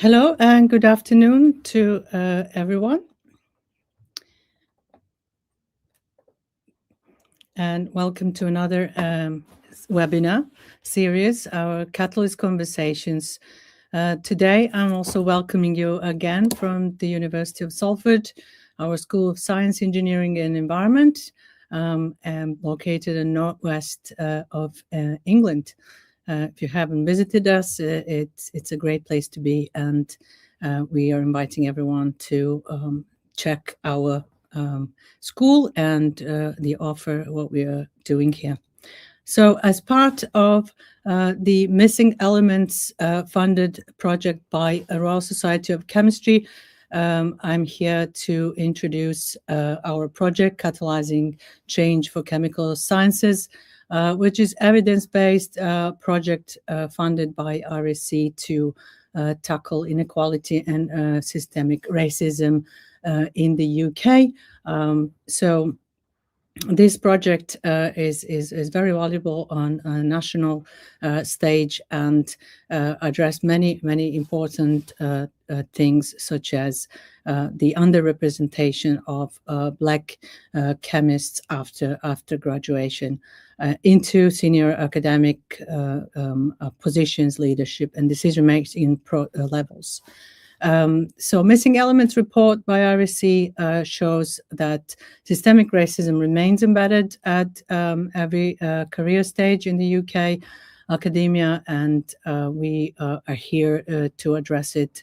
Hello and good afternoon to everyone. And welcome to another webinar series, our Catalyst Conversations. Today, I'm also welcoming you again from the University of Salford, our School of Science, Engineering and Environment, and located in northwest of England. If you haven't visited us, it's a great place to be, and we are inviting everyone to check our school and the offer, what we are doing here. So as part of the Missing Elements funded project by a Royal Society of Chemistry, I'm here to introduce our project, Catalysing Change for Chemical Sciences, which is evidence-based project funded by RSC to tackle inequality and systemic racism in the UK. So this project is very valuable on a national stage and address many important things, such as the underrepresentation of Black chemists after graduation into senior academic positions, leadership, and decision-making levels. So Missing Elements report by RSC shows that systemic racism remains embedded at every career stage in the UK academia, and we are here to address it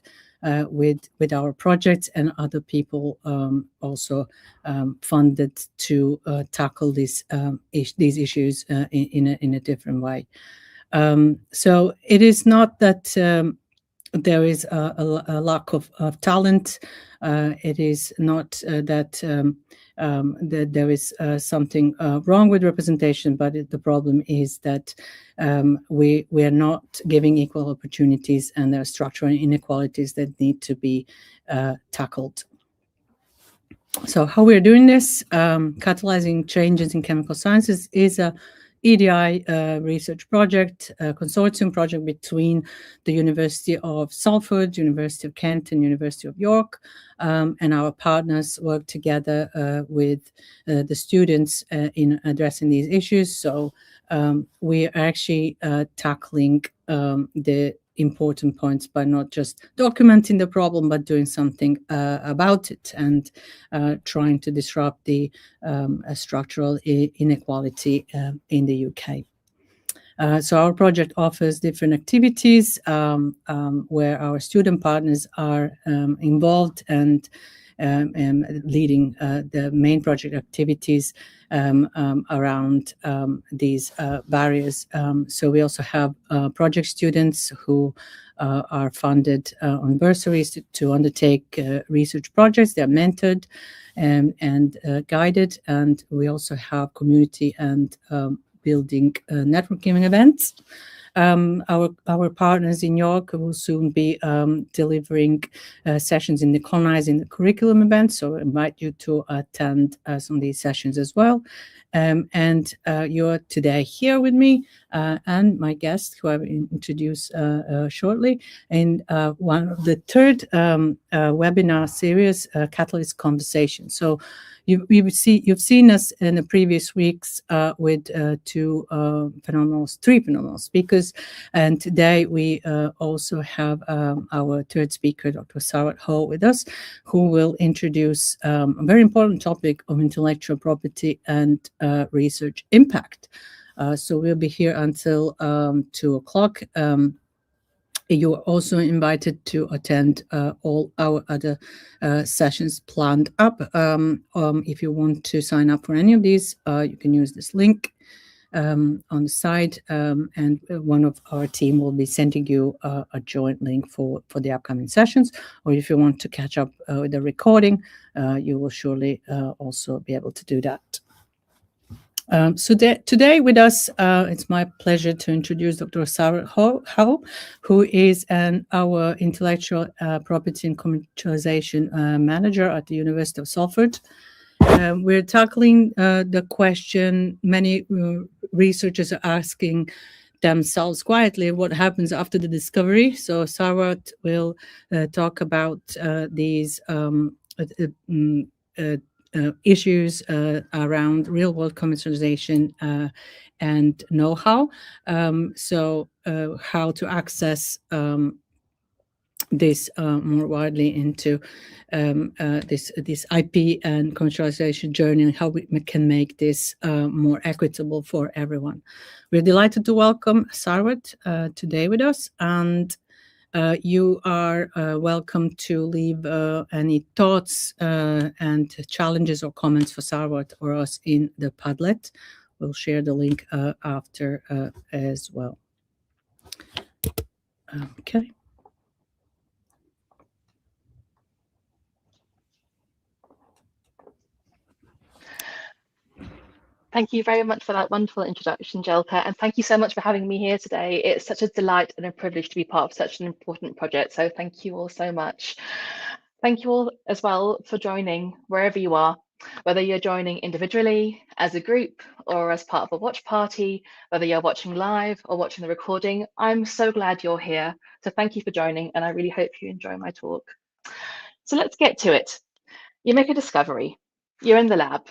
with our projects, and other people also funded to tackle these issues in a different way. So it is not that there is a lack of talent. It is not that there is something wrong with representation, but the problem is that we are not giving equal opportunities, and there are structural inequalities that need to be tackled. So how we're doing this, Catalyzing Changes in Chemical Sciences, is a EDIA research project, a consortium project between the University of Salford, University of Kent, and University of York, and our partners work together with the students in addressing these issues. So we are actually tackling the important points by not just documenting the problem, but doing something about it, and trying to disrupt the structural inequality in the UK. So our project offers different activities where our student partners are involved and leading the main project activities around these barriers. So we also have project students who are funded on bursaries to undertake research projects. They're mentored and guided, and we also have community and building networking events. Our partners in York will soon be delivering sessions in the Colonizing the Curriculum event, so I invite you to attend some of these sessions as well. And you're today here with me and my guest, who I will introduce shortly, in one of the third webinar series, Catalyst Conversation. So you've seen us in the previous weeks with three phenomenal speakers, and today we also have our third speaker, Dr. Sarwat Howe, with us, who will introduce a very important topic of intellectual property and research impact. So we'll be here until 2 o'clock. You are also invited to attend all our other sessions planned up. If you want to sign up for any of these, you can use this link on the side, and one of our team will be sending you a joint link for the upcoming sessions. Or if you want to catch up with the recording, you will surely also be able to do that. So today with us, it's my pleasure to introduce Dr. Sarwat Howe, who is our intellectual property and commercialization manager at the University of Salford. We're tackling the question many researchers are asking themselves quietly, what happens after the discovery. So Sarwat will talk about these issues around real-world commercialization and know-how. So how to access this more widely into this IP and commercialization journey, and how we can make this more equitable for everyone. We're delighted to welcome Sarwat today with us, and you are welcome to leave any thoughts and challenges or comments for Sarwat or us in the Padlet. We'll share the link after as well. Okay. Thank you very much for that wonderful introduction, Jelka, and thank you so much for having me here today. It's such a delight and a privilege to be part of such an important project, so thank you all so much. Thank you all as well for joining wherever you are, whether you're joining individually, as a group, or as part of a watch party, whether you're watching live or watching the recording. I'm so glad you're here, so thank you for joining, and I really hope you enjoy my talk. So let's get to it. You make a discovery, you're in the lab,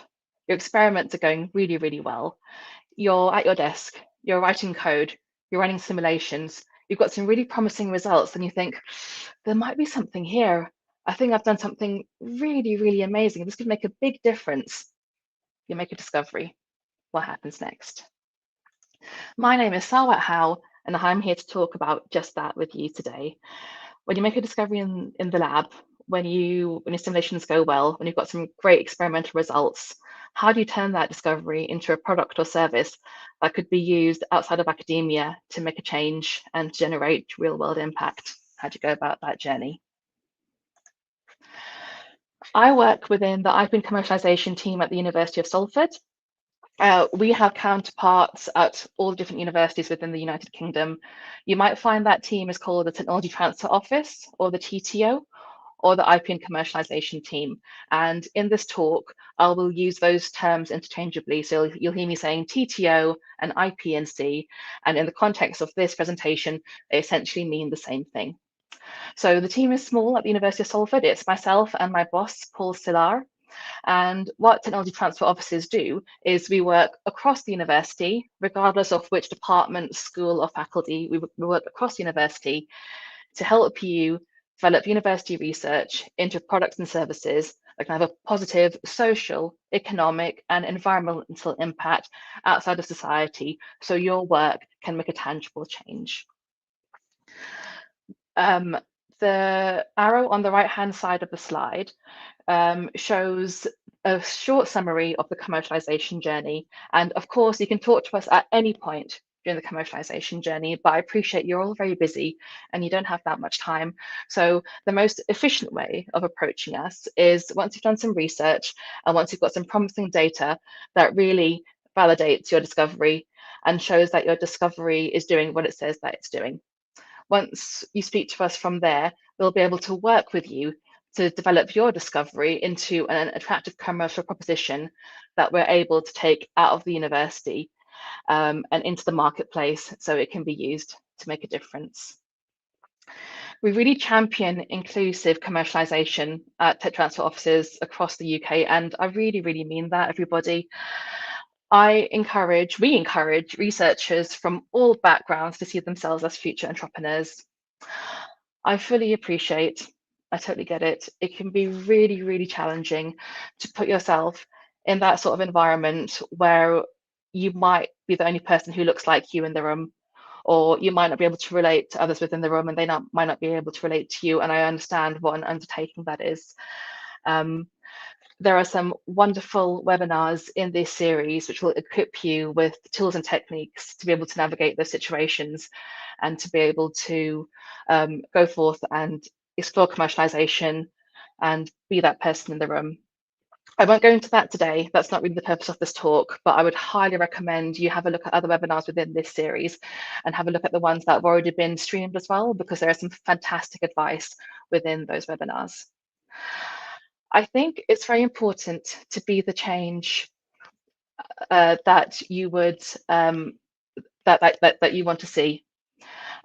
your experiments are going really, really well. You're at your desk, you're writing code, you're running simulations, you've got some really promising results, and you think, there might be something here. I think I've done something really, really amazing. This could make a big difference. You make a discovery. What happens next? My name is Sarwat Howe, and I'm here to talk about just that with you today. When you make a discovery in the lab, when your simulations go well, when you've got some great experimental results, how do you turn that discovery into a product or service that could be used outside of academia to make a change and generate real world impact? How do you go about that journey? I work within the IP and commercialization team at the University of Salford. We have counterparts at all different universities within the United Kingdom. You might find that team is called the Technology Transfer Office, or the TTO, or the IP and commercialization team. And in this talk, I will use those terms interchangeably. So you'll hear me saying TTO and IP&C. And in the context of this presentation, they essentially mean the same thing. So the team is small at the University of Salford. It's myself and my boss, Paul Sillar. And what technology transfer offices do is we work across the university, regardless of which department, school, or faculty. We work across the university to help you develop university research into products and services that can have a positive social, economic, and environmental impact outside of society, so your work can make a tangible change. The arrow on the right-hand side of the slide shows a short summary of the commercialization journey. And of course, you can talk to us at any point during the commercialization journey, but I appreciate you're all very busy and you don't have that much time. So the most efficient way of approaching us is once you've done some research and once you've got some promising data that really validates your discovery and shows that your discovery is doing what it says that it's doing. Once you speak to us from there, we'll be able to work with you to develop your discovery into an attractive commercial proposition that we're able to take out of the university and into the marketplace so it can be used to make a difference. We really champion inclusive commercialization at tech transfer offices across the UK, and I really, really mean that, everybody. We encourage researchers from all backgrounds to see themselves as future entrepreneurs. I fully appreciate, I totally get it. It can be really, really challenging to put yourself in that sort of environment where you might be the only person who looks like you in the room, or you might not be able to relate to others within the room and they might not be able to relate to you. And I understand what an undertaking that is. There are some wonderful webinars in this series which will equip you with tools and techniques to be able to navigate those situations and to be able to go forth and explore commercialization and be that person in the room. I won't go into that today. That's not really the purpose of this talk, but I would highly recommend you have a look at other webinars within this series and have a look at the ones that have already been streamed as well, because there is some fantastic advice within those webinars. I think it's very important to be the change that you would that you want to see.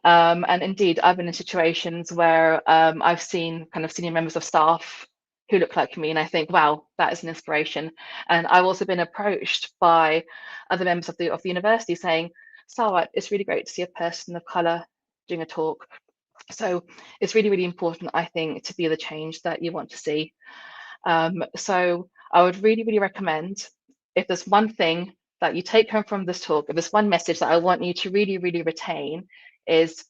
And indeed, I've been in situations where I've seen kind of senior members of staff who look like me, and I think, wow, that is an inspiration. And I've also been approached by other members of the university saying, Sarwat, it's really great to see a person of colour doing a talk. So it's really, really important, I think, to be the change that you want to see. So I would really, really recommend, if there's one thing that you take home from this talk, if there's one message that I want you to really, really retain, is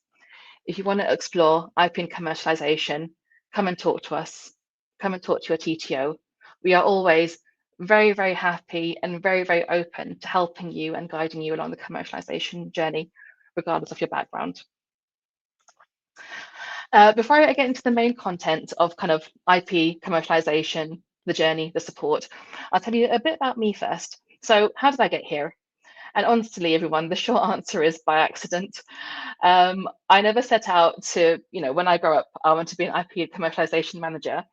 if you want to explore IP and commercialization, come and talk to us. Come and talk to your TTO. We are always very, very happy and very, very open to helping you and guiding you along the commercialization journey, regardless of your background. Before I get into the main content of kind of IP, commercialization, the journey, the support, I'll tell you a bit about me first. So how did I get here? And honestly, everyone, the short answer is by accident. I never set out to, when I grow up, I want to be an IP commercialization manager.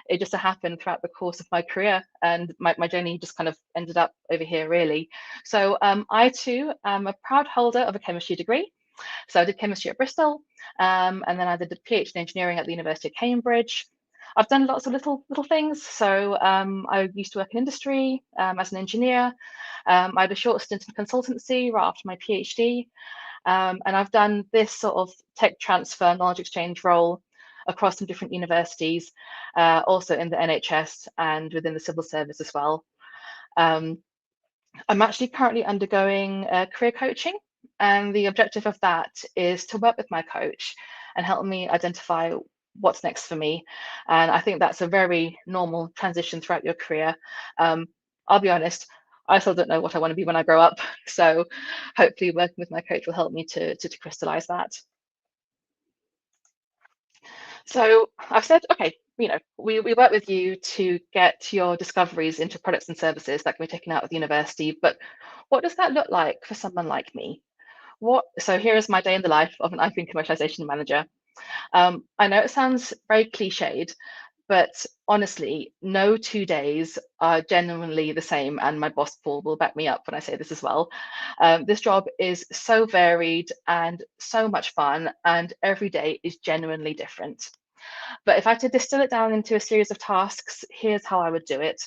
It just so happened throughout the course of my career, and my journey just kind of ended up over here, really. So I too am a proud holder of a chemistry degree. So I did chemistry at Bristol, and then I did a PhD in engineering at the University of Cambridge. I've done lots of little things. So I used to work in industry as an engineer. I had a short stint in consultancy right after my PhD. And I've done this sort of tech transfer, knowledge exchange role across some different universities, also in the NHS and within the civil service as well. I'm actually currently undergoing career coaching, and the objective of that is to work with my coach and help me identify what's next for me. And I think that's a very normal transition throughout your career. I'll be honest, I still don't know what I want to be when I grow up. So hopefully working with my coach will help me to crystallize that. So I've said, okay, we work with you to get your discoveries into products and services that can be taken out of the university, but what does that look like for someone like me? So here is my day in the life of an IP and commercialization manager. I know it sounds very cliched, but honestly, no 2 days are genuinely the same, and my boss Paul will back me up when I say this as well. This job is so varied and so much fun, and every day is genuinely different. But if I had to distill it down into a series of tasks, here's how I would do it.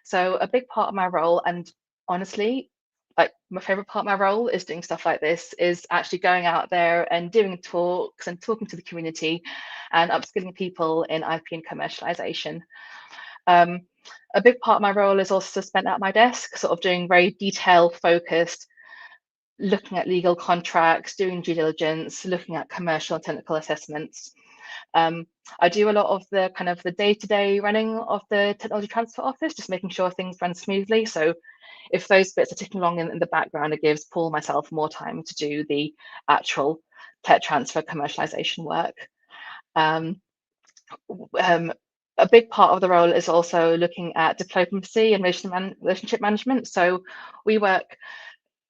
So a big part of my role, and honestly, like my favorite part of my role is doing stuff like this, is actually going out there and doing talks and talking to the community and upskilling people in IP and commercialization. A big part of my role is also spent at my desk, sort of doing very detail focused, looking at legal contracts, doing due diligence, looking at commercial and technical assessments. I do a lot of the kind of the day-to-day running of the technology transfer office, just making sure things run smoothly. So if those bits are ticking along in the background, it gives Paul myself more time to do the actual tech transfer commercialization work. A big part of the role is also looking at diplomacy and relationship management. So we work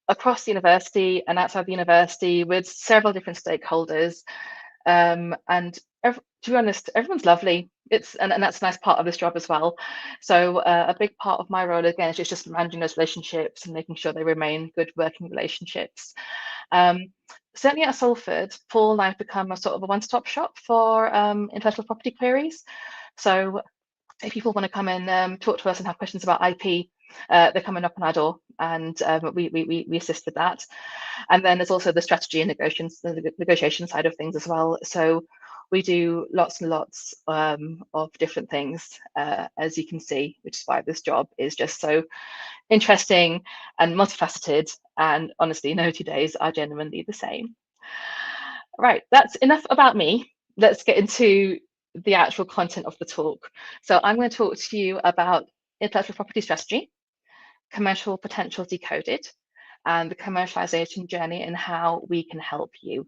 across the university and outside the university with several different stakeholders. And to be honest, everyone's lovely. And that's a nice part of this job as well. So a big part of my role, again, is just managing those relationships and making sure they remain good working relationships. Certainly at Salford, Paul and I have become a sort of a one-stop shop for intellectual property queries. So if people want to come and talk to us and have questions about IP, they're coming up on our door, and we assist with that. And then there's also the strategy and negotiation side of things as well. So we do lots and lots of different things, as you can see, which is why this job is just so interesting and multifaceted. And honestly, no 2 days are genuinely the same. Right, that's enough about me. Let's get into the actual content of the talk. So I'm going to talk to you about intellectual property strategy, commercial potential decoded, and the commercialization journey and how we can help you.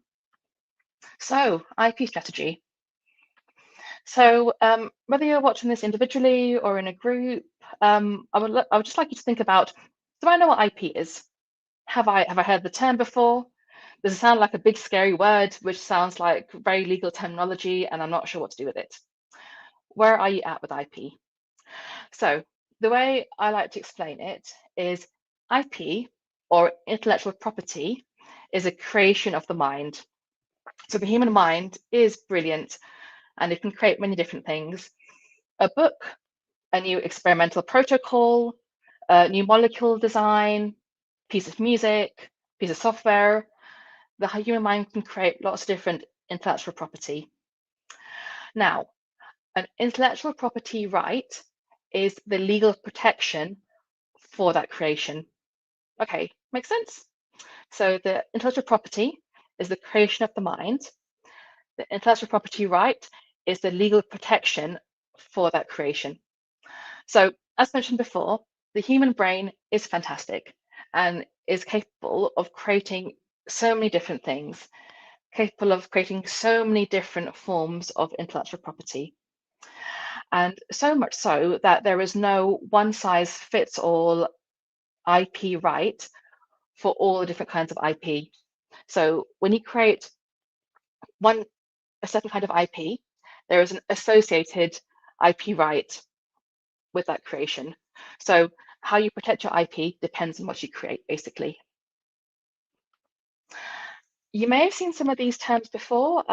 So IP strategy. So whether you're watching this individually or in a group, I would just like you to think about, do I know what IP is? Have I heard the term before? Does it sound like a big scary word, which sounds like very legal terminology, and I'm not sure what to do with it? Where are you at with IP? So the way I like to explain it is IP, or intellectual property, is a creation of the mind. So the human mind is brilliant and it can create many different things. A book, a new experimental protocol, a new molecule design, piece of music, piece of software. The human mind can create lots of different intellectual property. Now, an intellectual property right is the legal protection for that creation. Okay, makes sense? So the intellectual property is the creation of the mind. The intellectual property right is the legal protection for that creation. So as mentioned before, the human brain is fantastic and is capable of creating so many different things, capable of creating so many different forms of intellectual property. And so much so that there is no one size fits all IP right for all the different kinds of IP. So when you create a certain kind of IP, there is an associated IP right with that creation. So how you protect your IP depends on what you create, basically. You may have seen some of these terms before.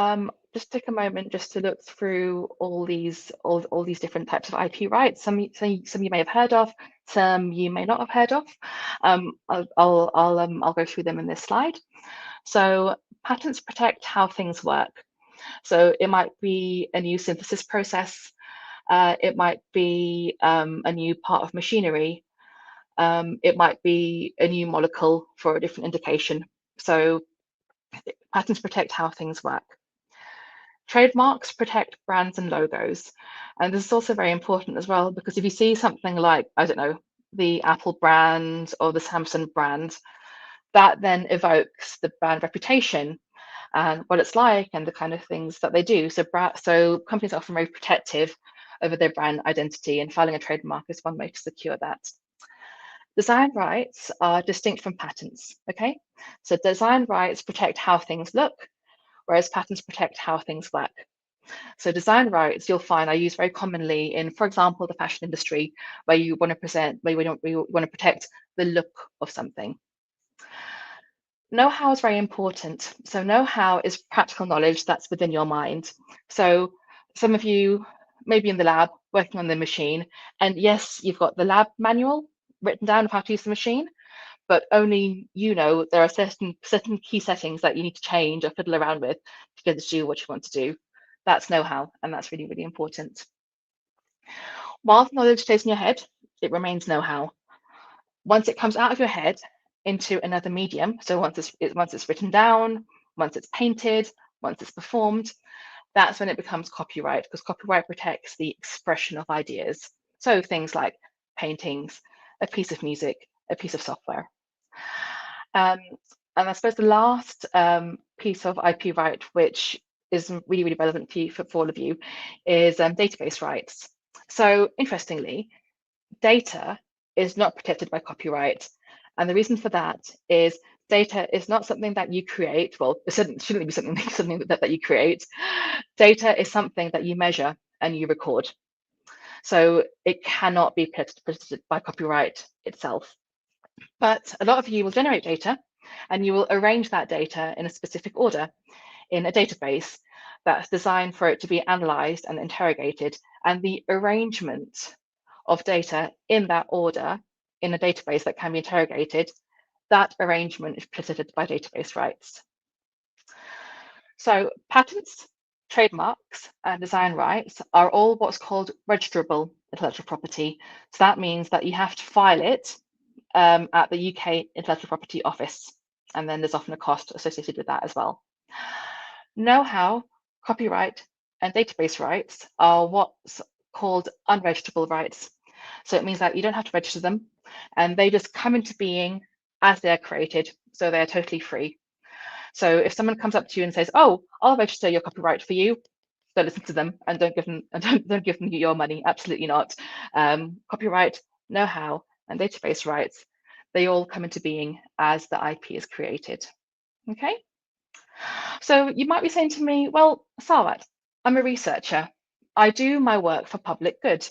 Just take a moment just to look through all these different types of IP rights. Some you may have heard of, some you may not have heard of. I'll go through them in this slide. So patents protect how things work. So it might be a new synthesis process. It might be a new part of machinery. It might be a new molecule for a different indication. So patents protect how things work. Trademarks protect brands and logos. And this is also very important as well, because if you see something like, I don't know, the Apple brand or the Samsung brand, that then evokes the brand reputation and what it's like and the kind of things that they do. So companies are often very protective over their brand identity, and filing a trademark is one way to secure that. Design rights are distinct from patents, okay? So design rights protect how things look, whereas patents protect how things work. So design rights, you'll find, are used very commonly in, for example, the fashion industry, where you want to protect the look of something. Know-how is very important. So know-how is practical knowledge that's within your mind. So some of you may be in the lab working on the machine, and yes, you've got the lab manual written down of how to use the machine, but only you know there are certain key settings that you need to change or fiddle around with to get to do what you want to do. That's know-how, and that's really, really important. While knowledge stays in your head, it remains know-how. Once it comes out of your head into another medium, so once it's written down, once it's painted, once it's performed, that's when it becomes copyright, because copyright protects the expression of ideas. So things like paintings, a piece of music, a piece of software. And I suppose the last piece of IP right, which is really, really relevant for all of you, is database rights. So interestingly, data is not protected by copyright. And the reason for that is data is not something that you create. Well, it shouldn't be something that you create. Data is something that you measure and you record. So it cannot be protected by copyright itself. But a lot of you will generate data and you will arrange that data in a specific order in a database that's designed for it to be analyzed and interrogated. And the arrangement of data in that order in a database that can be interrogated, that arrangement is protected by database rights. So patents, trademarks, and design rights are all what's called registrable intellectual property. So that means that you have to file it at the UK Intellectual Property Office, and then there's often a cost associated with that as well. Know-how, copyright, and database rights are what's called unregistrable rights. So it means that you don't have to register them, and they just come into being as they're created, so they're totally free. So if someone comes up to you and says, "Oh, I'll register your copyright for you," don't listen to them and don't give them your money. Absolutely not. Copyright, know-how, and database rights, they all come into being as the IP is created. Okay. So you might be saying to me, "Well, Sarwat, I'm a researcher. I do my work for public good.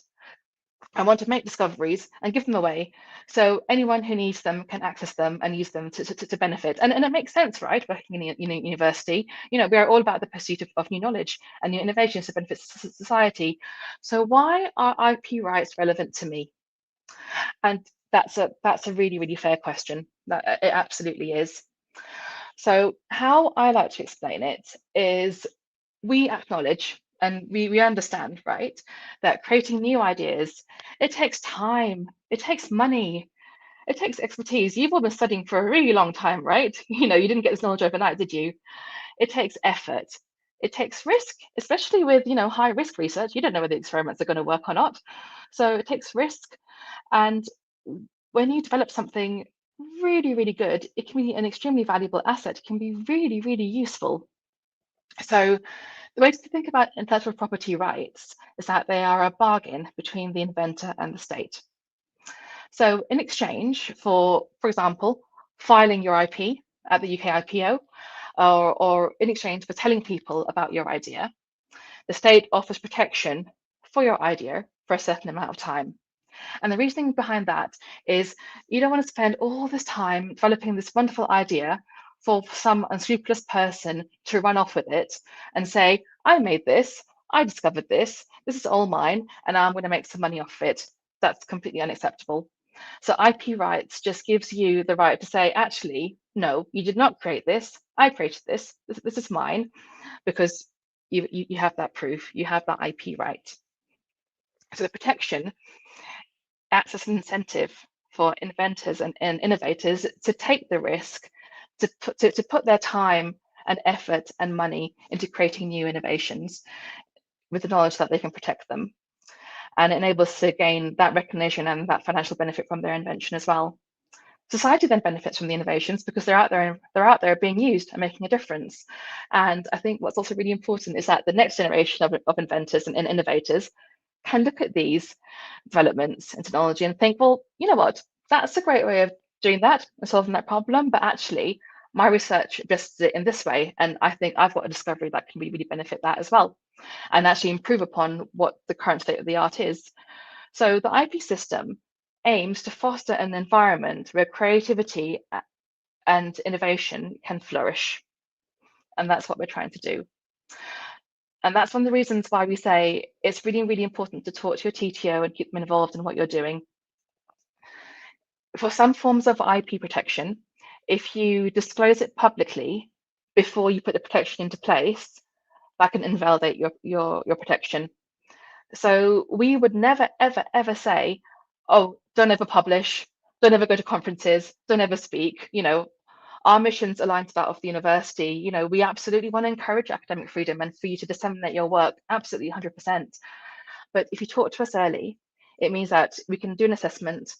I want to make discoveries and give them away, so anyone who needs them can access them and use them to benefit. And it makes sense, right? Working in a university, we are all about the pursuit of new knowledge and new innovations to benefit society. So why are IP rights relevant to me? And that's a really, really fair question. That it absolutely is. So how I like to explain it is, we acknowledge and we understand, right, that creating new ideas, it takes time, it takes money, it takes expertise. You've all been studying for a really long time, right? You didn't get this knowledge overnight, did you? It takes effort. It takes risk, especially with high risk research. You don't know whether the experiments are going to work or not. So it takes risk. And when you develop something really, really good, it can be an extremely valuable asset. It can be really, really useful. So the way to think about intellectual property rights is that they are a bargain between the inventor and the state. So in exchange for example, filing your IP at the UK IPO, or in exchange for telling people about your idea, the state offers protection for your idea for a certain amount of time. And the reasoning behind that is, you don't want to spend all this time developing this wonderful idea for some unscrupulous person to run off with it and say, I made this, I discovered this is all mine, and I'm going to make some money off it. That's completely unacceptable. So IP rights just gives you the right to say, actually, no, you did not create this. I created this. This is mine, because you have that proof. You have that IP right. So the protection acts as an incentive for inventors and innovators to take the risk, to put their time and effort and money into creating new innovations with the knowledge that they can protect them. And it enables to gain that recognition and that financial benefit from their invention as well. Society then benefits from the innovations because they're out there being used and making a difference. And I think what's also really important is that the next generation of inventors and innovators can look at these developments in technology and think, well, you know what, that's a great way of doing that and solving that problem, but actually my research addresses it in this way, and I think I've got a discovery that can really benefit that as well, and actually improve upon what the current state of the art is. So the IP system aims to foster an environment where creativity and innovation can flourish, and that's what we're trying to do. And that's one of the reasons why we say it's really, really important to talk to your TTO and keep them involved in what you're doing. For some forms of IP protection, if you disclose it publicly before you put the protection into place, that can invalidate your protection. So we would never, ever, ever say, oh, don't ever publish, don't ever go to conferences, don't ever speak. Our mission's aligned to that of the university. We absolutely want to encourage academic freedom and for you to disseminate your work, absolutely 100%. But if you talk to us early, it means that we can do an assessment,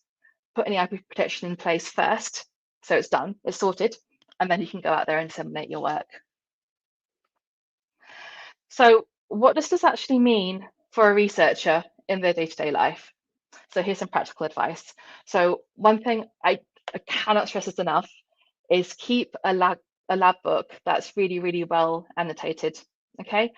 put any IP protection in place first, so it's done, it's sorted, and then you can go out there and disseminate your work. So what does this actually mean for a researcher in their day-to-day life? So here's some practical advice. So one thing I cannot stress this enough is keep a lab book that's really, really well annotated. Okay,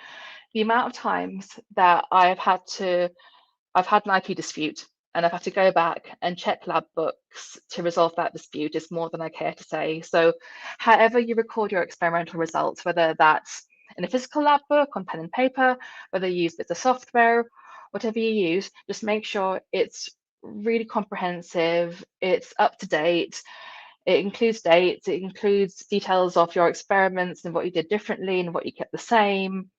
the amount of times that I've had an IP dispute and I've had to go back and check lab books to resolve that dispute is more than I care to say. So however you record your experimental results, whether that's in a physical lab book, on pen and paper, whether you use bits of software, whatever you use, just make sure it's really comprehensive, it's up to date, it includes dates, it includes details of your experiments and what you did differently and what you kept the same,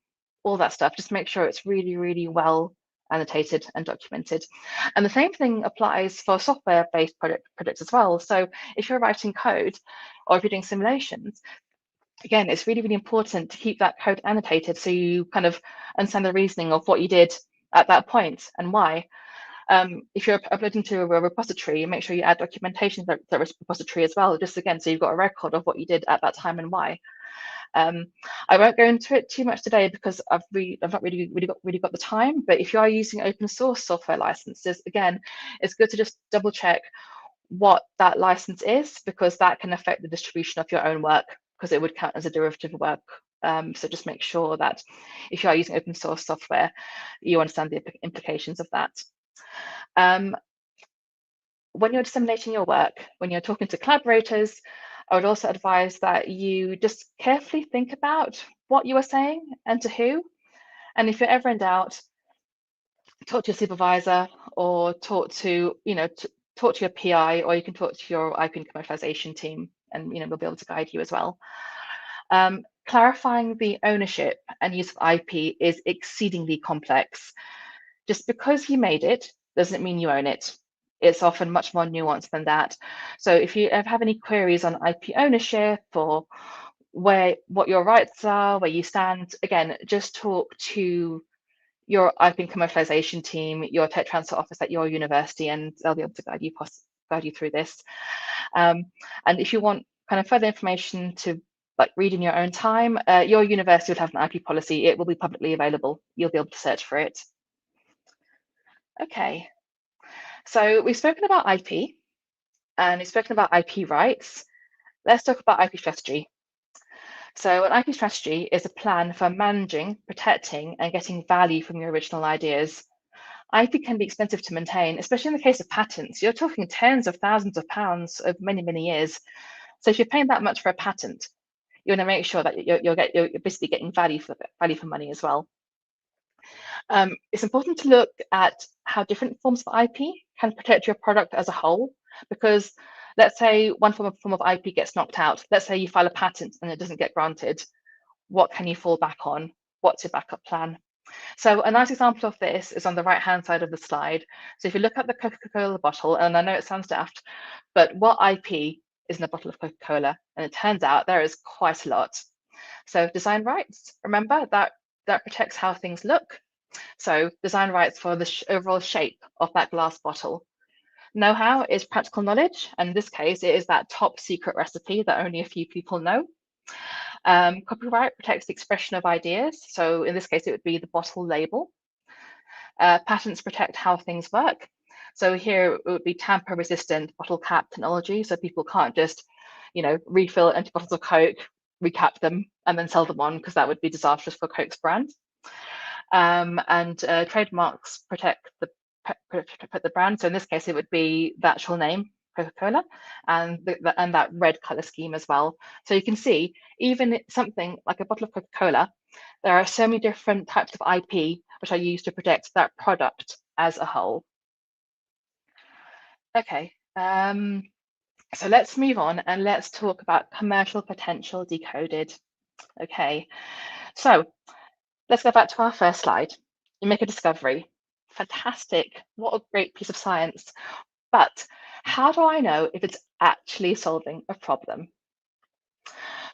all that stuff. Just make sure it's really, really well annotated and documented. And the same thing applies for software-based projects as well. So if you're writing code or if you're doing simulations, again, it's really, really important to keep that code annotated so you kind of understand the reasoning of what you did at that point and why. If you're uploading to a repository, make sure you add documentation to that repository as well, just again, so you've got a record of what you did at that time and why. I won't go into it too much today because I've not really got the time, but if you are using open source software licenses, again, it's good to just double check what that license is, because that can affect the distribution of your own work, because it would count as a derivative work. So just make sure that if you are using open source software, you understand the implications of that. When you're disseminating your work, when you're talking to collaborators, I would also advise that you just carefully think about what you are saying and to who. And if you're ever in doubt, talk to your supervisor or talk to, talk to your PI, or you can talk to your IP and commercialization team, and we'll be able to guide you as well. Clarifying the ownership and use of IP is exceedingly complex. Just because you made it doesn't mean you own it. It's often much more nuanced than that. So if you ever have any queries on IP ownership or what your rights are, where you stand, again, just talk to your IP and commercialization team, your tech transfer office at your university, and they'll be able to guide you through this. And if you want kind of further information to read in your own time, your university will have an IP policy. It will be publicly available. You'll be able to search for it. Okay, so we've spoken about IP and we've spoken about IP rights. Let's talk about IP strategy. So an IP strategy is a plan for managing, protecting, and getting value from your original ideas. IP can be expensive to maintain, especially in the case of patents. You're talking tens of thousands of pounds over many, many years. So if you're paying that much for a patent, you want to make sure that you're basically getting value for money as well. It's important to look at how different forms of IP can protect your product as a whole, because let's say one form of IP gets knocked out. Let's say you file a patent and it doesn't get granted. What can you fall back on? What's your backup plan? So a nice example of this is on the right-hand side of the slide. So if you look at the Coca-Cola bottle, and I know it sounds daft, but what IP is in a bottle of Coca-Cola? And it turns out there is quite a lot. So design rights, remember that protects how things look. So design rights for the overall shape of that glass bottle. Know-how is practical knowledge, and in this case, it is that top secret recipe that only a few people know. Copyright protects the expression of ideas. So in this case, it would be the bottle label. Patents protect how things work. So here it would be tamper-resistant bottle cap technology. So people can't just, refill empty bottles of Coke, recap them, and then sell them on, because that would be disastrous for Coke's brand. And trademarks protect the brand. So in this case, it would be the actual name, Coca-Cola, and that red color scheme as well. So you can see, even something like a bottle of Coca-Cola, there are so many different types of IP which are used to protect that product as a whole. Okay, so let's move on and let's talk about commercial potential decoded. Okay, so let's go back to our first slide. You make a discovery. Fantastic. What a great piece of science. But how do I know if it's actually solving a problem?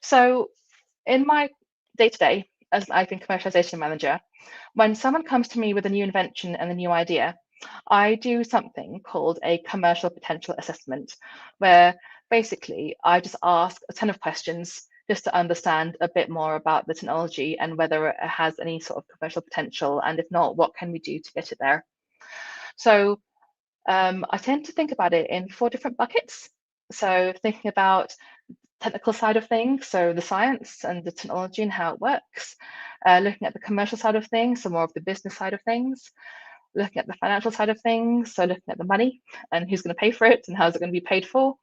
So in my day-to-day as an IP and commercialization manager, when someone comes to me with a new invention and a new idea, I do something called a commercial potential assessment, where basically I just ask a ton of questions just to understand a bit more about the technology and whether it has any sort of commercial potential, and if not, what can we do to get it there? So I tend to think about it in 4 different buckets. So thinking about technical side of things, so the science and the technology and how it works, looking at the commercial side of things, so more of the business side of things, looking at the financial side of things, so looking at the money and who's going to pay for it and how's it going to be paid for,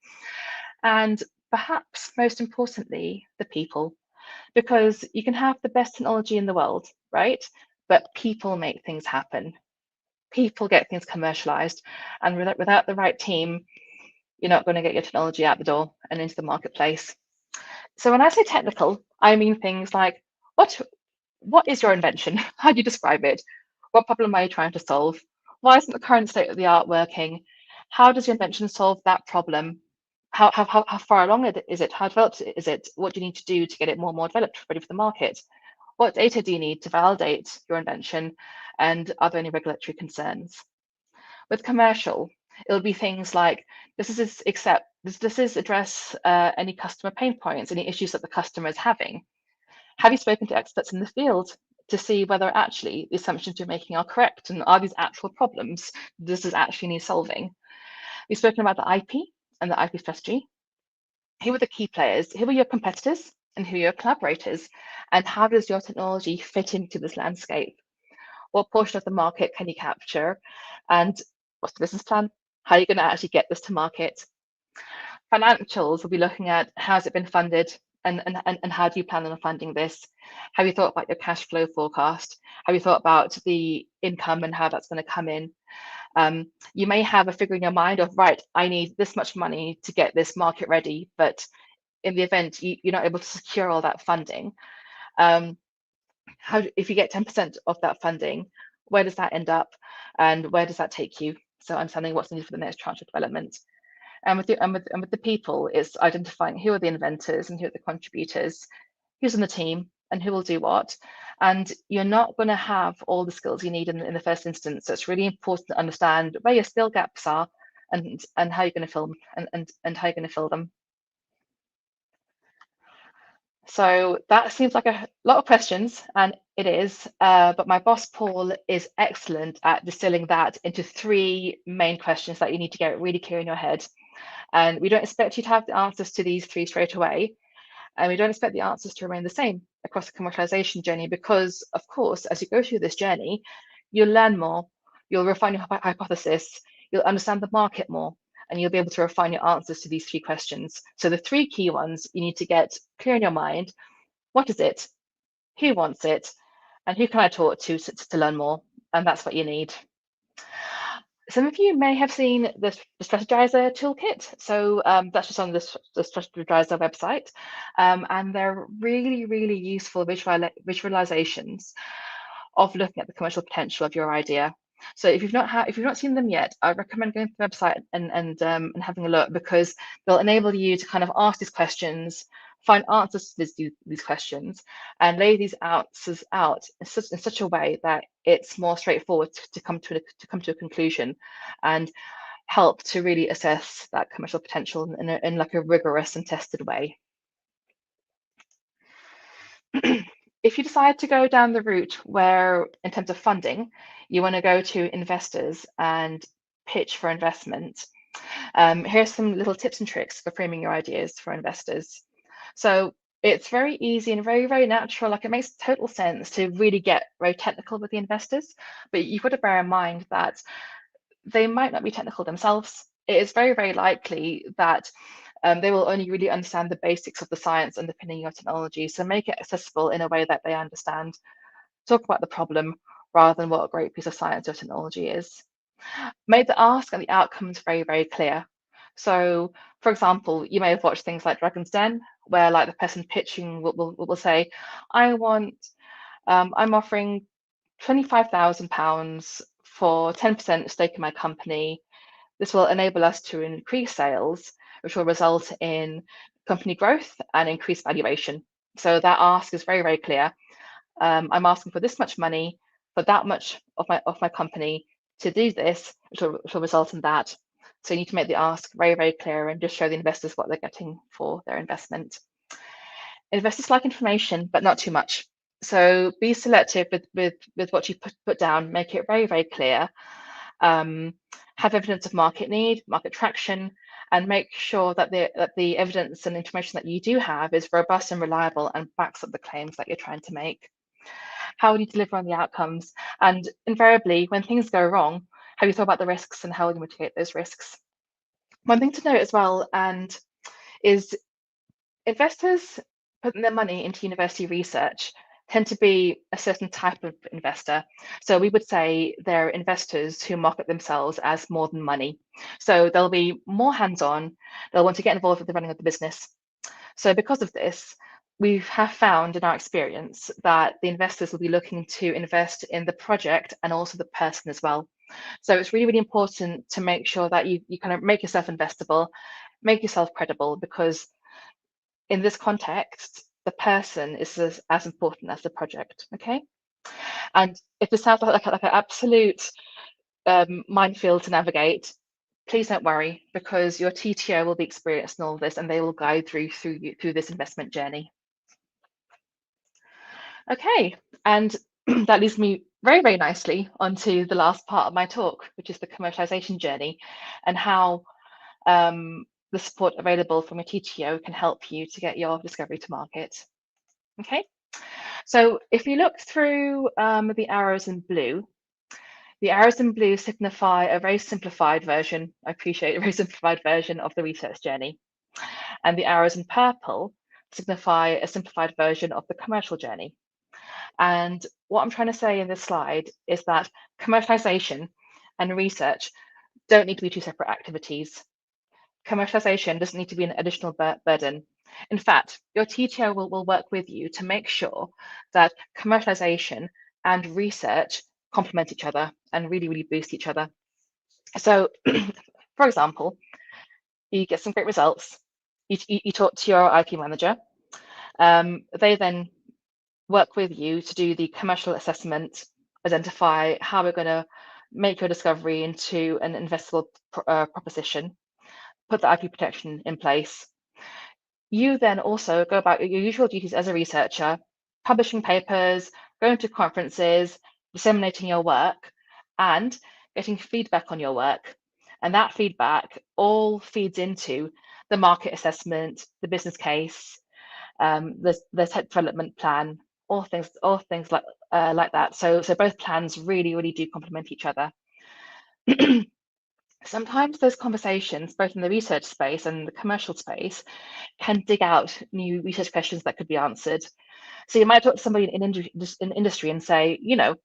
and perhaps most importantly, the people, because you can have the best technology in the world, right? But people make things happen. People get things commercialized, and without the right team, you're not going to get your technology out the door and into the marketplace. So when I say technical, I mean things like, what is your invention? How do you describe it? What problem are you trying to solve? Why isn't the current state of the art working? How does your invention solve that problem? How far along is it? How developed is it? What do you need to do to get it more and more developed, ready for the market? What data do you need to validate your invention? And are there any regulatory concerns? With commercial, it'll be things like, does this address any customer pain points, any issues that the customer is having? Have you spoken to experts in the field to see whether actually the assumptions you're making are correct, and are these actual problems this is actually need solving? We've spoken about the IP and the IP strategy. Who are the key players? Who are your competitors and who are your collaborators? And how does your technology fit into this landscape? What portion of the market can you capture? And what's the business plan? How are you going to actually get this to market? Financials, we'll be looking at how has it been funded, and how do you plan on funding this? Have you thought about your cash flow forecast? Have you thought about the income and how that's going to come in? You may have a figure in your mind of, right, I need this much money to get this market ready, but in the event you're not able to secure all that funding, if you get 10% of that funding, where does that end up, and where does that take you? So understanding what's needed for the next tranche of development. And with the people, it's identifying who are the inventors and who are the contributors, who's on the team, and who will do what. And you're not going to have all the skills you need in the first instance. So it's really important to understand where your skill gaps are, and how you're going to fill them, and how you're going to fill them. So that seems like a lot of questions, and it is, but my boss, Paul, is excellent at distilling that into 3 main questions that you need to get really clear in your head. And we don't expect you to have the answers to these 3 straight away. And we don't expect the answers to remain the same across the commercialization journey, because, of course, as you go through this journey, you'll learn more, you'll refine your hypothesis, you'll understand the market more, and you'll be able to refine your answers to these 3 questions. So the 3 key ones you need to get clear in your mind: what is it, who wants it, and who can I talk to learn more? And that's what you need. Some of you may have seen the Strategizer toolkit. So that's just on the Strategizer website. And they're really, really useful visualizations of looking at the commercial potential of your idea. So if you've not seen them yet, I recommend going to the website and having a look, because they'll enable you to kind of ask these questions, find answers to these questions, and lay these answers out in such a way that it's more straightforward to come to a conclusion, and help to really assess that commercial potential in like a rigorous and tested way. If you decide to go down the route where, in terms of funding, you want to go to investors and pitch for investment, here's some little tips and tricks for framing your ideas for investors. So it's very easy and very, very natural. Like, it makes total sense to really get very technical with the investors, but you've got to bear in mind that they might not be technical themselves. It is very, very likely that they will only really understand the basics of the science underpinning your technology. So make it accessible in a way that they understand. Talk about the problem rather than what a great piece of science or technology is. Make the ask and the outcomes very, very clear. So, for example, you may have watched things like Dragon's Den, where like the person pitching will say, I'm offering £25,000 for 10% stake in my company. This will enable us to increase sales, which will result in company growth and increased valuation. So that ask is very, very clear. I'm asking for this much money for that much of my company to do this, which will result in that. So you need to make the ask very, very clear and just show the investors what they're getting for their investment. Investors like information, but not too much. So be selective with what you put down. Make it very, very clear. Have evidence of market need, market traction, and make sure that the evidence and information that you do have is robust and reliable and backs up the claims that you're trying to make. How will you deliver on the outcomes? And invariably, when things go wrong, have you thought about the risks and how will you mitigate those risks? One thing to note as well, and is investors putting their money into university research tend to be a certain type of investor. So we would say they're investors who market themselves as more than money. So they'll be more hands-on, they'll want to get involved with the running of the business. So because of this, we have found in our experience that the investors will be looking to invest in the project and also the person as well. So it's really, really important to make sure that you kind of make yourself investable, make yourself credible, because in this context, the person is as important as the project, okay? And if this sounds like an absolute minefield to navigate, please don't worry, because your TTO will be experienced in all of this and they will guide through this investment journey. Okay, and that leads me very, very nicely onto the last part of my talk, which is the commercialization journey, and how the support available from a TTO can help you to get your discovery to market. Okay, So if you look through the arrows in blue, the arrows in blue signify a very simplified version, I appreciate a very simplified version of the research journey. And the arrows in purple signify a simplified version of the commercial journey. And what I'm trying to say in this slide is that commercialization and research don't need to be two separate activities. Commercialization doesn't need to be an additional burden. In fact, your teacher will work with you to make sure that commercialization and research complement each other and really, really boost each other. So, for example, you get some great results. You talk to your IP manager. They then work with you to do the commercial assessment, identify how we're going to make your discovery into an investable proposition, put the IP protection in place. You then also go about your usual duties as a researcher, publishing papers, going to conferences, disseminating your work, and getting feedback on your work. And that feedback all feeds into the market assessment, the business case, the tech development plan, all things like that. So both plans really do complement each other. Sometimes those conversations, both in the research space and the commercial space, can dig out new research questions that could be answered. So you might talk to somebody in industry and say, you know,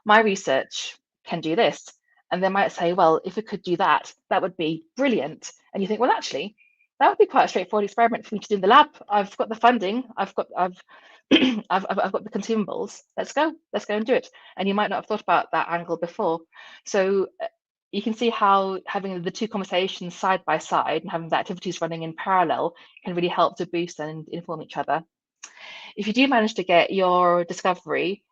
my research can do this. And they might say, well, if it could do that, that would be brilliant. And you think, well, actually, that would be quite a straightforward experiment for me to do in the lab. I've got the funding, I've got the consumables. Let's go and do it. And you might not have thought about that angle before. So you can see how having the two conversations side by side and having the activities running in parallel can really help to boost and inform each other. If you do manage to get your discovery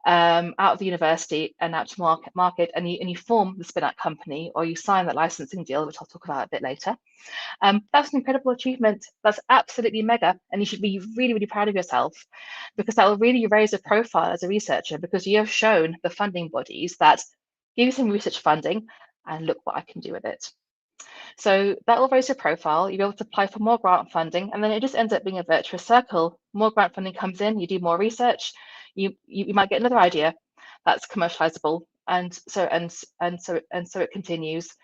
out of the university and out to market and you form the spinout company or you sign that licensing deal, which I'll talk about a bit later, that's an incredible achievement. That's absolutely mega. And you should be really proud of yourself, because that will really raise your profile as a researcher, because you have shown the funding bodies that give you some research funding and look what I can do with it. So that will raise your profile. You'll be able to apply for more grant funding, and then it just ends up being a virtuous circle. More grant funding comes in, you do more research, you might get another idea that's commercializable, and so it continues.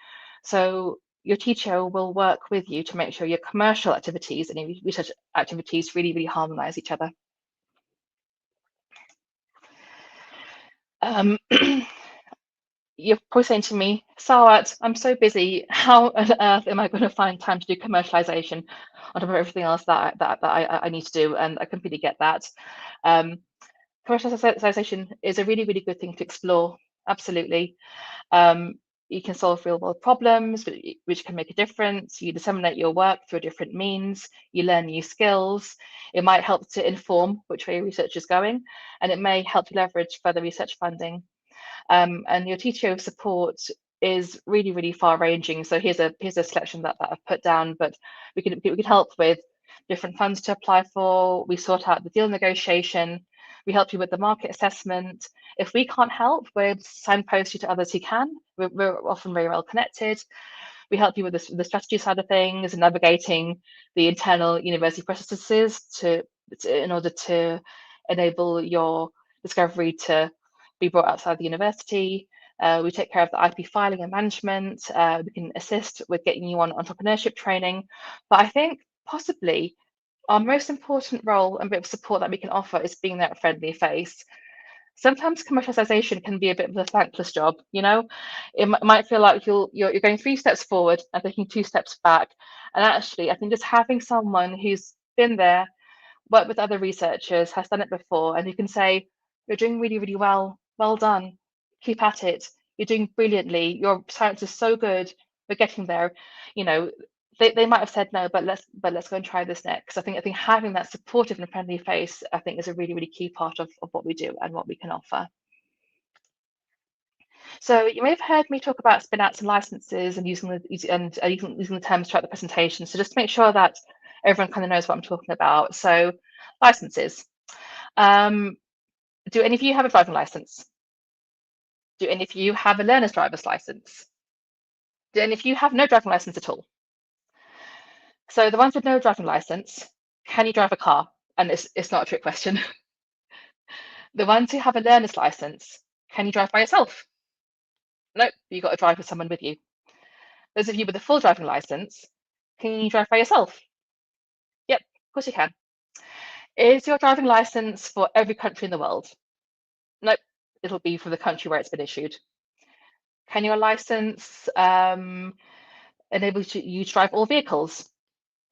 So your teacher will work with you to make sure your commercial activities and your research activities really harmonize each other. You're probably saying to me, Sarwat, I'm so busy. How on earth am I going to find time to do commercialization on top of everything else that I need to do? And I completely get that. Commercialization is a really good thing to explore. Absolutely. You can solve real world problems, which can make a difference. You disseminate your work through different means. You learn new skills. It might help to inform which way research is going, and it may help to leverage further research funding. And your TTO support is really far ranging. So here's a selection that I've put down, but we could help with different funds to apply for. We sort out the deal negotiation. We help you with the market assessment. If we can't help, we're able to signpost you to others who can. We're often very well connected. We help you with the strategy side of things and navigating the internal university processes in order to enable your discovery to be brought outside the university. We take care of the IP filing and management. We can assist with getting you on entrepreneurship training. But I think possibly our most important role and bit of support that we can offer is being that friendly face. Sometimes commercialization can be a bit of a thankless job, you know. It might feel like you're going 3 steps forward and taking 2 steps back. And actually, I think just having someone who's been there, worked with other researchers, has done it before, and who can say, you're doing really well, well done, keep at it, you're doing brilliantly, your science is so good, we're getting there, you know, they might have said no, but let's go and try this next. I think having that supportive and friendly face, I think, is a really key part of what we do and what we can offer. So you may have heard me talk about spinouts and licenses and using the terms throughout the presentation. So just to make sure that everyone kind of knows what I'm talking about. So licenses. Do any of you have a driving license? Do any of you have a learner's driver's license? Do any of you have no driving license at all? So the ones with no driving license, can you drive a car? And it's not a trick question. The ones who have a learner's license, can you drive by yourself? Nope, you've got to drive with someone with you. Those of you with a full driving license, can you drive by yourself? Yep, of course you can. Is your driving license for every country in the world? Nope, it'll be for the country where it's been issued. Can your license enable you to drive all vehicles?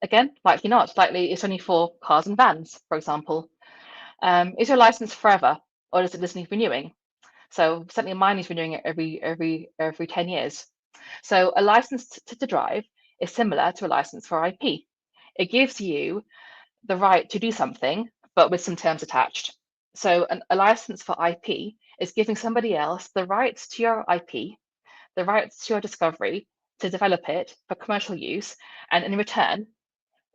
Again, likely not. Likely it's only for cars and vans, for example. Is your license forever, or does it need renewing? So certainly mine is renewing it every 10 years. So a license to drive is similar to a license for IP. It gives you the right to do something, but with some terms attached. So a license for IP is giving somebody else the rights to your IP, the rights to your discovery, to develop it for commercial use, and in return,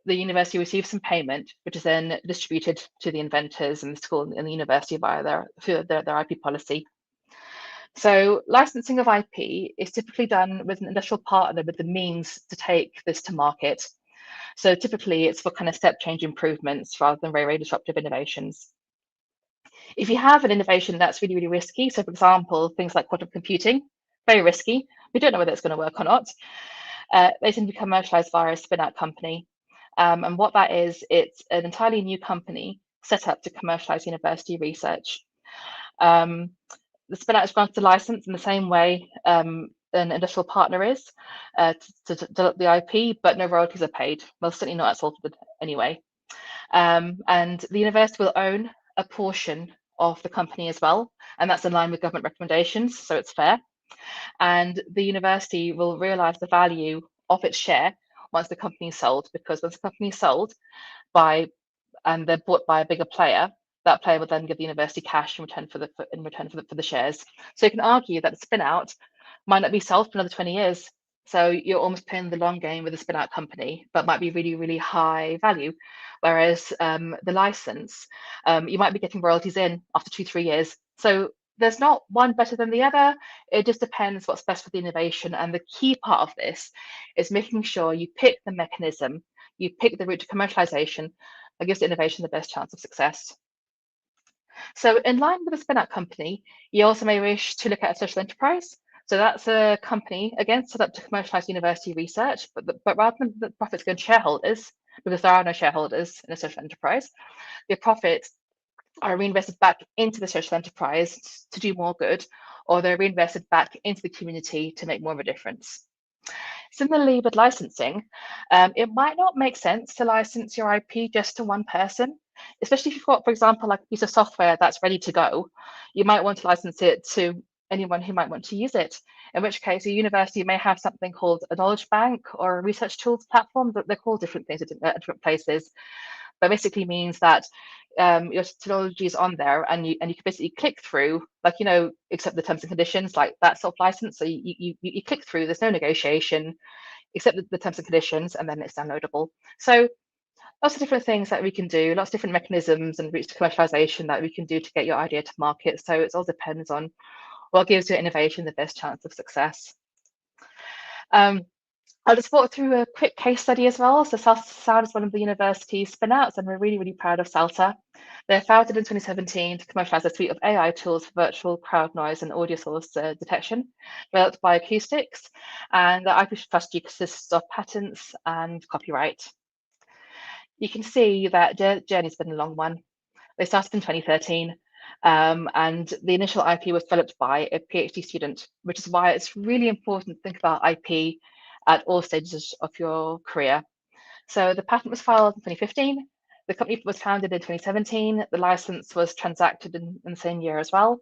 the university receives some payment, which is then distributed to the inventors and the school and the university via their IP policy. So licensing of IP is typically done with an industrial partner with the means to take this to market. So typically it's for kind of step change improvements rather than very, very disruptive innovations. If you have an innovation that's really, really risky, so for example, things like quantum computing, very risky, we don't know whether it's going to work or not, they tend to be commercialized via a spin-out company. And what that is, it's an entirely new company set up to commercialize university research. The spin-out is granted a license in the same way an industrial partner is to develop the IP, but no royalties are paid. Well, certainly not at Salford anyway. And the university will own a portion of the company as well, and that's in line with government recommendations, so it's fair. And the university will realise the value of its share once the company is sold, because once the company is sold and they're bought by a bigger player, that player will then give the university cash in return for the shares. So you can argue that the spin out might not be sold for another 20 years. So you're almost playing the long game with a spin out company, but might be really, really high value. Whereas the license, you might be getting royalties in after 2-3 years. So there's not one better than the other. It just depends what's best for the innovation. And the key part of this is making sure you pick the mechanism, you pick the route to commercialization that gives the innovation the best chance of success. So in line with a spin-out company, you also may wish to look at a social enterprise. So that's a company, again, set up to commercialize university research, but rather than the profits go to shareholders, because there are no shareholders in a social enterprise, the profits are reinvested back into the social enterprise to do more good, or they're reinvested back into the community to make more of a difference. Similarly, with licensing, it might not make sense to license your IP just to one person, especially if you've got, for example, like a piece of software that's ready to go. You might want to license it to anyone who might want to use it, in which case a university may have something called a knowledge bank or a research tools platform, but they're called different things at different places. But basically means that your technology is on there and you can basically click through, like, accept the terms and conditions, like that self-license. So you click through, there's no negotiation, accept the terms and conditions, and then it's downloadable. So lots of different things that we can do, lots of different mechanisms and routes to commercialization that we can do to get your idea to market. So it all depends on what gives your innovation the best chance of success. I'll just walk through a quick case study as well. So SALSA is one of the university's spinouts, and we're really, really proud of SALSA. They're founded in 2017 to commercialize a suite of AI tools for virtual crowd noise and audio source detection, developed by Acoustics, and the IP strategy consists of patents and copyright. You can see that their journey's been a long one. They started in 2013, and the initial IP was developed by a PhD student, which is why it's really important to think about IP at all stages of your career. So the patent was filed in 2015. The company was founded in 2017. The license was transacted in the same year as well.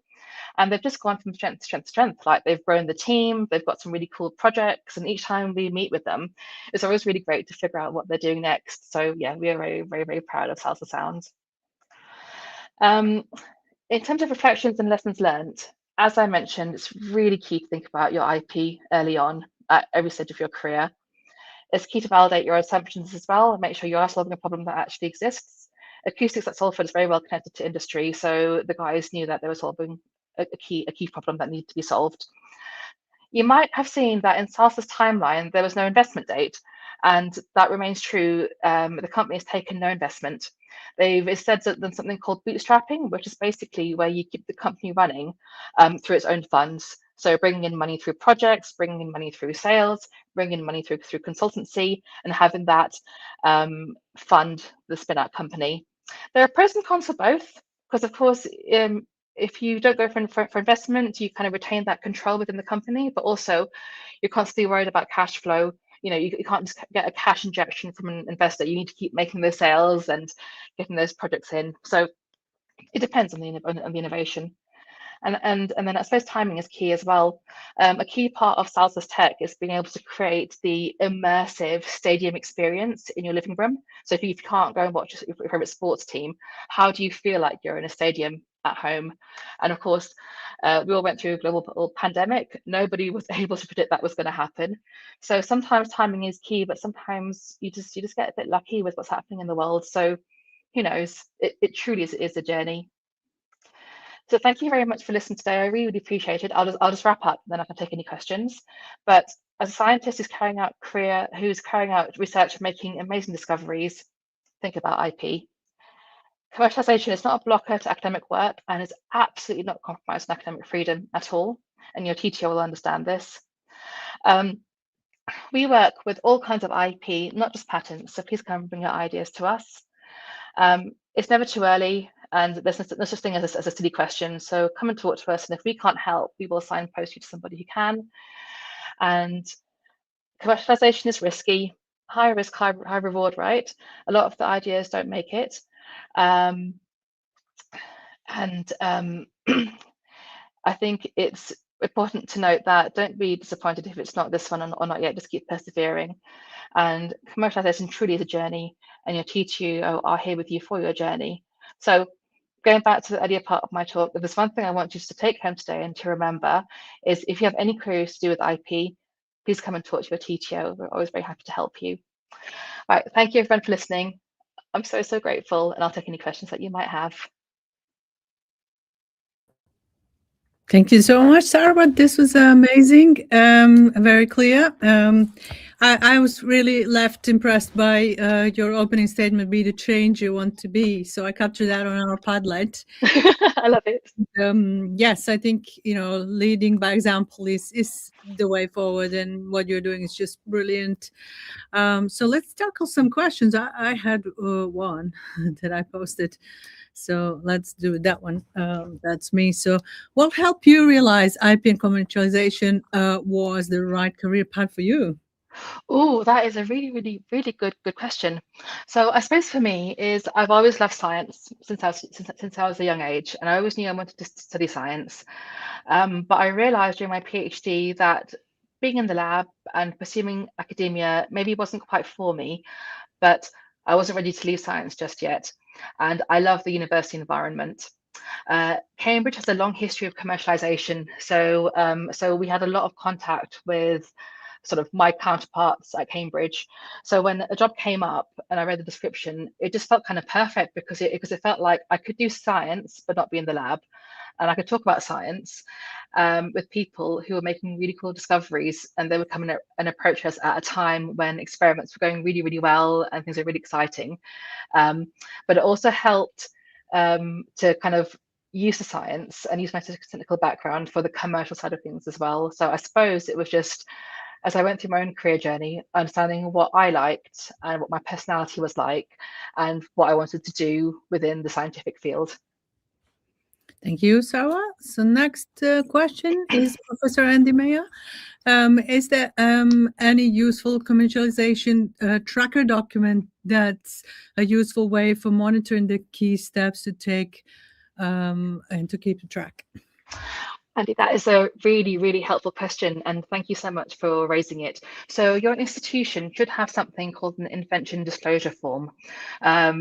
And they've just gone from strength to strength to strength. Like, they've grown the team, they've got some really cool projects, and each time we meet with them, it's always really great to figure out what they're doing next. So yeah, we are very, very, very proud of Salsa Sounds. In terms of reflections and lessons learned, as I mentioned, it's really key to think about your IP early on at every stage of your career. It's key to validate your assumptions as well and make sure you are solving a problem that actually exists. Acoustics at Salford is very well connected to industry, so the guys knew that they were solving a key problem that needed to be solved. You might have seen that in Salsa's timeline, there was no investment date, and that remains true. The company has taken no investment. They've instead done something called bootstrapping, which is basically where you keep the company running through its own funds. So bringing in money through projects, bringing in money through sales, bringing in money through consultancy, and having that fund the spinout company. There are pros and cons for both, because of course, if you don't go for investment, you kind of retain that control within the company, but also you're constantly worried about cash flow. You can't just get a cash injection from an investor. You need to keep making those sales and getting those projects in. So it depends on the innovation. And then I suppose timing is key as well. A key part of Salesforce Tech is being able to create the immersive stadium experience in your living room. So if you can't go and watch your favorite sports team, how do you feel like you're in a stadium at home? And of course, we all went through a global pandemic. Nobody was able to predict that was going to happen. So sometimes timing is key, but sometimes you just get a bit lucky with what's happening in the world. So who knows? It truly is a journey. So thank you very much for listening today. I really appreciate it. I'll just wrap up, then I can take any questions. But as a scientist who's carrying out research and making amazing discoveries, think about IP. Commercialization is not a blocker to academic work and is absolutely not compromised on academic freedom at all. And your TTO will understand this. We work with all kinds of IP, not just patents. So please come and bring your ideas to us. It's never too early. And there's no such thing as a silly question. So come and talk to us. And if we can't help, we will signpost you to somebody who can. And commercialization is risky, high risk, high reward, right? A lot of the ideas don't make it. I think it's important to note that don't be disappointed if it's not this one or not yet, just keep persevering. And commercialization truly is a journey, and your TTO are here with you for your journey. So going back to the earlier part of my talk, if there's one thing I want you to take home today and to remember is if you have any queries to do with IP, please come and talk to your TTO. We're always very happy to help you. Right, thank you everyone for listening. I'm so grateful, and I'll take any questions that you might have. Thank you so much, Sarwat. This was amazing, very clear. I was really left impressed by your opening statement, be the change you want to be. So I captured that on our Padlet. I love it. Yes, I think, leading by example is the way forward, and what you're doing is just brilliant. So let's tackle some questions. I had one that I posted. So let's do that one. That's me. So what helped you realize IP and commercialization was the right career path for you? Oh, that is a really good question. So I suppose for me is I've always loved science since I was a young age, and I always knew I wanted to study science. But I realized during my PhD that being in the lab and pursuing academia maybe wasn't quite for me, but I wasn't ready to leave science just yet. And I love the university environment. Cambridge has a long history of commercialization, so we had a lot of contact with sort of my counterparts at Cambridge. So when a job came up and I read the description, it just felt kind of perfect because it felt like I could do science but not be in the lab, and I could talk about science with people who were making really cool discoveries, and they would come in and approach us at a time when experiments were going really well and things were really exciting. But it also helped to kind of use the science and use my technical background for the commercial side of things as well. So I suppose it was just, as I went through my own career journey, understanding what I liked and what my personality was like and what I wanted to do within the scientific field. Thank you, Sarah. So next question is Professor Andy Meyer. Is there any useful commercialization tracker document that's a useful way for monitoring the key steps to take and to keep track? Andy, that is a really helpful question, and thank you so much for raising it. So your institution should have something called an invention disclosure form.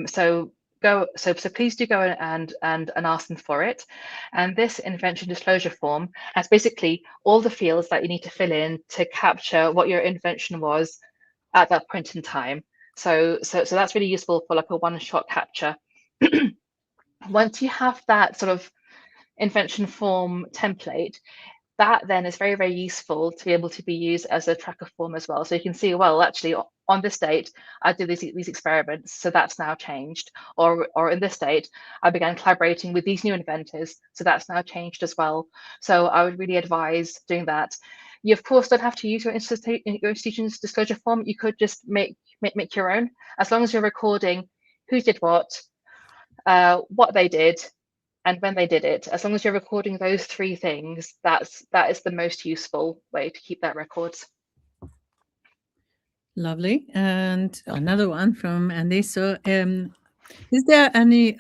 So please do go and ask them for it. And this invention disclosure form has basically all the fields that you need to fill in to capture what your invention was at that point in time. So that's really useful for like a one-shot capture. Once you have that sort of invention form template, that then is very useful to be able to be used as a tracker form as well. So you can see, well, actually on this date, I did these experiments, so that's now changed. Or in this date, I began collaborating with these new inventors, so that's now changed as well. So I would really advise doing that. You, of course, don't have to use your institution's disclosure form. You could just make your own, as long as you're recording who did what they did, and when they did it. As long as you're recording those three things, that is the most useful way to keep that record. Lovely. And another one from Andy. So, is there any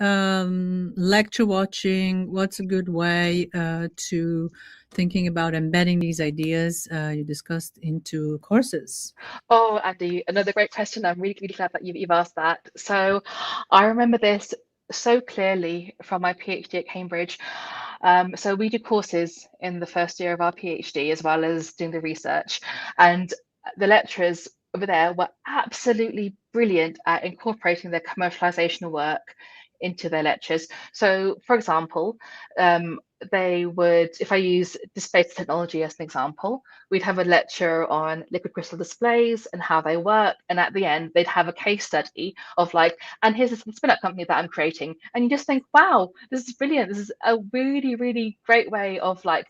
lecture watching? What's a good way to thinking about embedding these ideas you discussed into courses? Oh, Andy, another great question. I'm really, really glad that you've asked that. So I remember this so clearly from my PhD at Cambridge. So we do courses in the first year of our PhD as well as doing the research. And the lecturers over there were absolutely brilliant at incorporating their commercialization work into their lectures. So, for example, they would, if I use display technology as an example, we'd have a lecture on liquid crystal displays and how they work. And at the end, they'd have a case study of like, and here's this spin-out company that I'm creating. And you just think, wow, this is brilliant. This is a really, really great way of like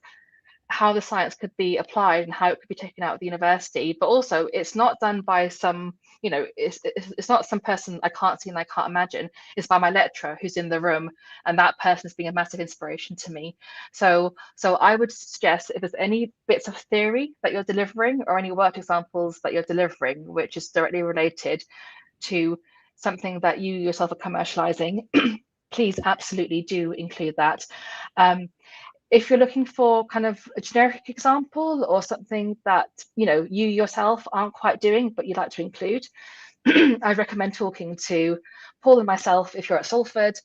how the science could be applied and how it could be taken out of the university. But also it's not done by some, it's not some person I can't see and I can't imagine. It's by my lecturer who's in the room, and that person is being a massive inspiration to me. So I would suggest if there's any bits of theory that you're delivering or any work examples that you're delivering, which is directly related to something that you yourself are commercializing, please absolutely do include that. If you're looking for kind of a generic example or something that you yourself aren't quite doing but you'd like to include, I'd recommend talking to Paul and myself if you're at Salford,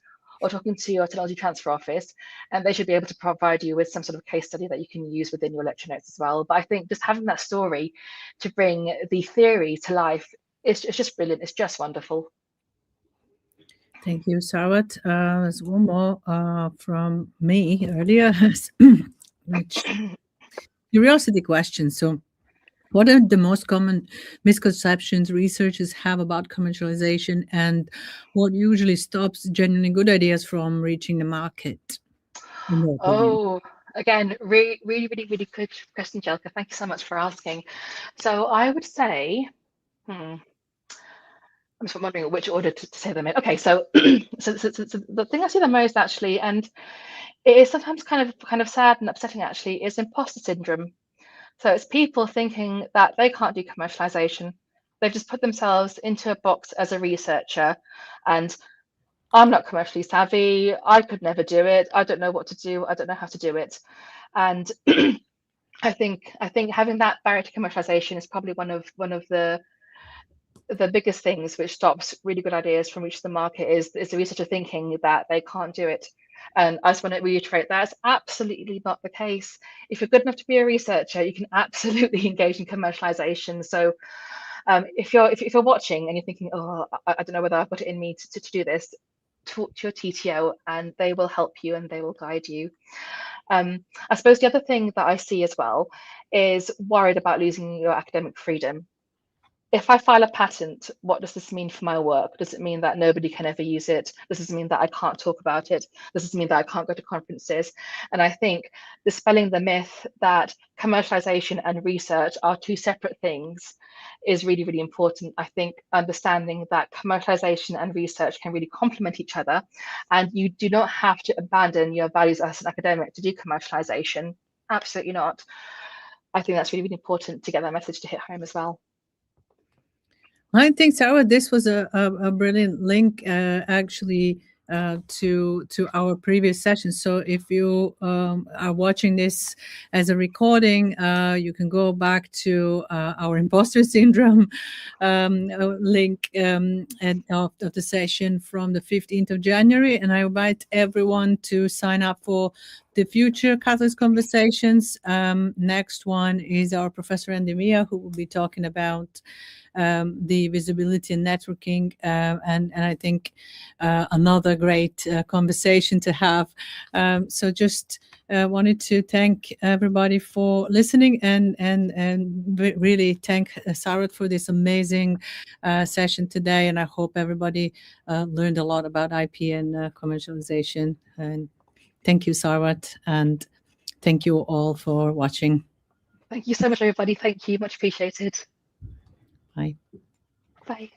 or talking to your technology transfer office, and they should be able to provide you with some sort of case study that you can use within your lecture notes as well. But I think just having that story to bring the theory to life is just brilliant. It's just wonderful. Thank you, Sarwat. There's one more from me earlier, which curiosity question. So, what are the most common misconceptions researchers have about commercialization, and what usually stops genuinely good ideas from reaching the market? Oh, again, really, really, really, really good question, Jelka. Thank you so much for asking. So I would say, I'm just wondering which order to say them in. Okay, so, so the thing I see the most actually, and it is sometimes kind of sad and upsetting actually, is imposter syndrome. So it's people thinking that they can't do commercialization. They've just put themselves into a box as a researcher, and I'm not commercially savvy. I could never do it. I don't know what to do. I don't know how to do it. And I think having that barrier to commercialization is probably one of the biggest things which stops really good ideas from reaching the market is the researcher thinking that they can't do it. And I just want to reiterate that's absolutely not the case. If you're good enough to be a researcher, you can absolutely engage in commercialization. So if you're watching and you're thinking, oh, I don't know whether I've got it in me to do this, talk to your TTO and they will help you and they will guide you. I suppose the other thing that I see as well is worried about losing your academic freedom. If I file a patent, what does this mean for my work? Does it mean that nobody can ever use it? Does this mean that I can't talk about it? Does this mean that I can't go to conferences? And I think dispelling the myth that commercialization and research are two separate things is really, really important. I think understanding that commercialization and research can really complement each other, and you do not have to abandon your values as an academic to do commercialization. Absolutely not. I think that's really, really important to get that message to hit home as well. I think, Sarah, this was a brilliant link actually to our previous session. So if you are watching this as a recording, you can go back to our imposter syndrome link of the session from the 15th of January. And I invite everyone to sign up for the future Catalyst Conversations. Next one is our Professor Andy Mia, who will be talking about the visibility and networking, and I think another great conversation to have. So just wanted to thank everybody for listening, and really thank Sarwat for this amazing session today. And I hope everybody learned a lot about IP and commercialization. And thank you, Sarwat, and thank you all for watching. Thank you so much, everybody. Thank you. Much appreciated. Bye. Bye.